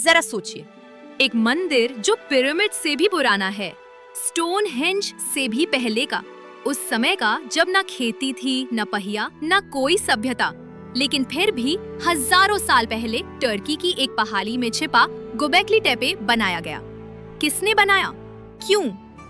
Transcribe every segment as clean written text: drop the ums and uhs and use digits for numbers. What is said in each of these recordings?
जरा सोचिए, एक मंदिर जो पिरामिड से भी पुराना है, स्टोनहेंज से भी पहले का, उस समय का जब ना खेती थी, ना पहिया, ना कोई सभ्यता, लेकिन फिर भी हजारों साल पहले टर्की की एक पहाड़ी में छिपा गोबेकली टेपे बनाया गया। किसने बनाया, क्यों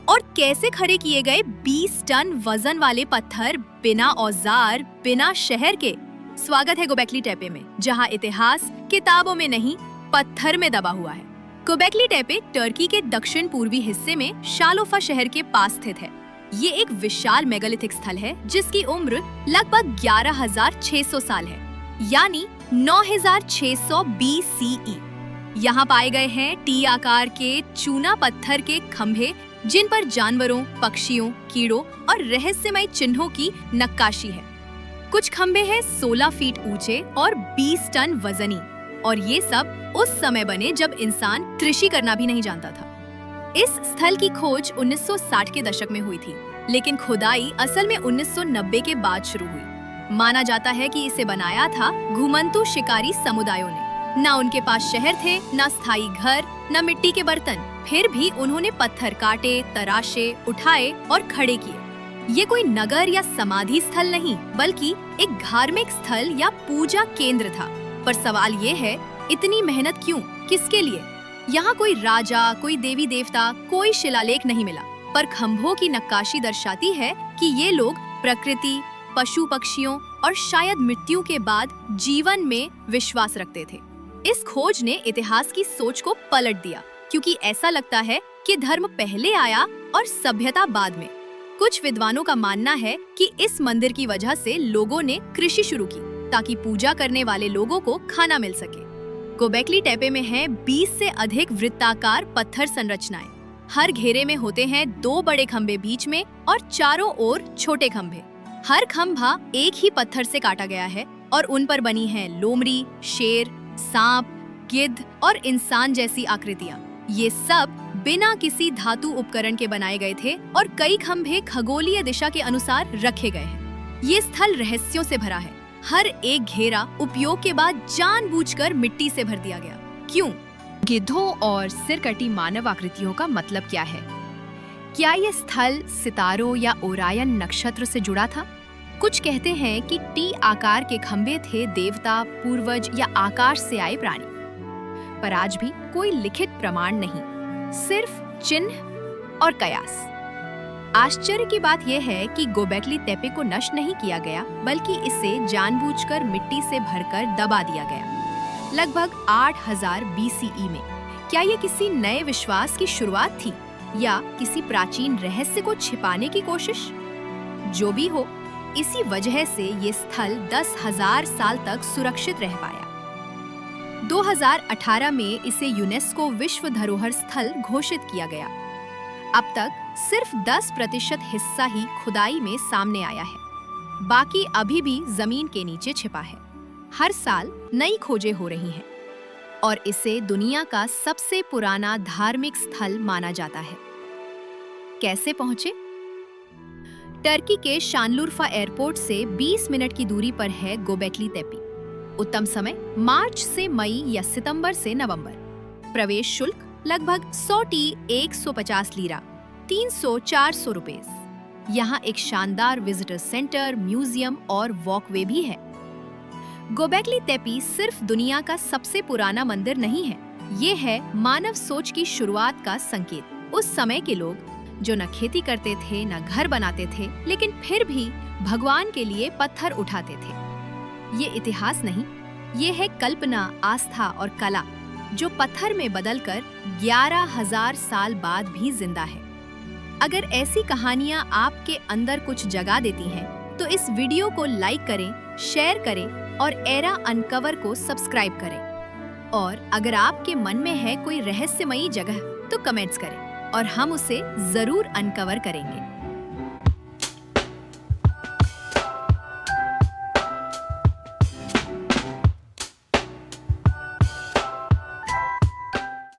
और कैसे खड़े किए गए 20 टन वजन वाले पत्थर बिना औजार, बिना शहर के? स्वागत है गोबेकली टेपे में, जहां इतिहास किताबों में नहीं, पत्थर में दबा हुआ है। गोबेकली टेपे टर्की के दक्षिण पूर्वी हिस्से में शालोफा शहर के पास स्थित है। ये एक विशाल मेगालिथिक स्थल है जिसकी उम्र लगभग 11,600 साल है, यानी 9,600 BCE। यहाँ पाए गए हैं टी आकार के चूना पत्थर के खंभे, जिन पर जानवरों, पक्षियों, कीड़ों और रहस्यमय चिन्हों की नक्काशी है। कुछ खंभे हैं 16 फीट ऊंचे और 20 टन वजनी, और ये सब उस समय बने जब इंसान कृषि करना भी नहीं जानता था। इस स्थल की खोज 1960 के दशक में हुई थी, लेकिन खुदाई असल में 1990 के बाद शुरू हुई। माना जाता है कि इसे बनाया था घुमंतू शिकारी समुदायों ने। ना उनके पास शहर थे, ना स्थायी घर, ना मिट्टी के बर्तन, फिर भी उन्होंने पत्थर काटे, तराशे, उठाए और खड़े किए। ये कोई नगर या समाधि स्थल नहीं, बल्कि एक धार्मिक स्थल या पूजा केंद्र था। पर सवाल ये है, इतनी मेहनत क्यों, किसके लिए? यहाँ कोई राजा, कोई देवी देवता, कोई शिलालेख नहीं मिला, पर खंभों की नक्काशी दर्शाती है कि ये लोग प्रकृति, पशु पक्षियों और शायद मृत्यु के बाद जीवन में विश्वास रखते थे। इस खोज ने इतिहास की सोच को पलट दिया, क्योंकि ऐसा लगता है कि धर्म पहले आया और सभ्यता बाद में। कुछ विद्वानों का मानना है कि इस मंदिर की वजह से लोगों ने कृषि शुरू की, ताकि पूजा करने वाले लोगों को खाना मिल सके। गोबेकली टेपे में हैं 20 से अधिक वृत्ताकार पत्थर संरचनाएं। हर घेरे में होते हैं 2 बड़े खंभे बीच में और चारों ओर छोटे खंभे। हर खंभा एक ही पत्थर से काटा गया है और उन पर बनी है लोमड़ी, शेर, सांप, गिद्ध और इंसान जैसी आकृतियां। ये सब बिना किसी धातु उपकरण के बनाए गए थे और कई खंभे खगोलीय दिशा के अनुसार रखे गए हैं। ये स्थल रहस्यों से भरा है। हर एक घेरा उपयोग के बाद जानबूझकर मिट्टी से भर दिया गया। क्यों? गिद्धों और सिरकटी मानव आकृतियों का मतलब क्या है? क्या ये स्थल सितारों या ओरायन नक्षत्र से जुड़ा था? कुछ कहते हैं कि टी आकार के खंभे थे देवता, पूर्वज या आकाश से आए प्राणी, पर आज भी कोई लिखित प्रमाण नहीं, सिर्फ चिन्ह और कयास। आश्चर्य की बात यह है कि गोबेकली टेपे को नष्ट नहीं किया गया, बल्कि इसे जानबूझकर मिट्टी से भरकर दबा दिया गया, लगभग 8000 BCE में। क्या ये किसी नए विश्वास की शुरुआत थी या किसी प्राचीन रहस्य को छिपाने की कोशिश? जो भी हो, इसी वजह से ये स्थल 10,000 साल तक सुरक्षित रह पाया। 2018 में इसे यूनेस्को विश्व धरोहर स्थल घोषित किया गया। अब तक सिर्फ 10% हिस्सा ही खुदाई में सामने आया है, बाकी अभी भी जमीन के नीचे छिपा है। हर साल नई खोजें हो रही हैं और इसे दुनिया का सबसे पुराना धार्मिक स्थल माना जाता है। कैसे पहुंचे? टर्की के शानलुरफा एयरपोर्ट से 20 मिनट की दूरी पर है गोबेकली टेपे। उत्तम समय मार्च से मई या सितंबर से नवंबर। प्रवेश शुल्क लगभग 100 टी 150 लीरा, 300-400 रुपए। यहाँ एक शानदार विजिटर सेंटर, म्यूजियम और वॉकवे भी है। गोबेकली टेपे सिर्फ दुनिया का सबसे पुराना मंदिर नहीं है, ये है मानव सोच की शुरुआत का संकेत। उस समय के लोग जो न खेती करते थे, न घर बनाते थे, लेकिन फिर भी भगवान के लिए पत्थर उठाते थे। ये इतिहास नहीं, ये है कल्पना, आस्था और कला, जो पत्थर में बदलकर 11,000 साल बाद भी जिंदा है। अगर ऐसी कहानियां आपके अंदर कुछ जगा देती हैं, तो इस वीडियो को लाइक करें, शेयर करें और एरा अनकवर को सब्सक्राइब करें। और अगर आपके मन में है कोई रहस्यमयी जगह, तो कमेंट्स करें और हम उसे जरूर अनकवर करेंगे।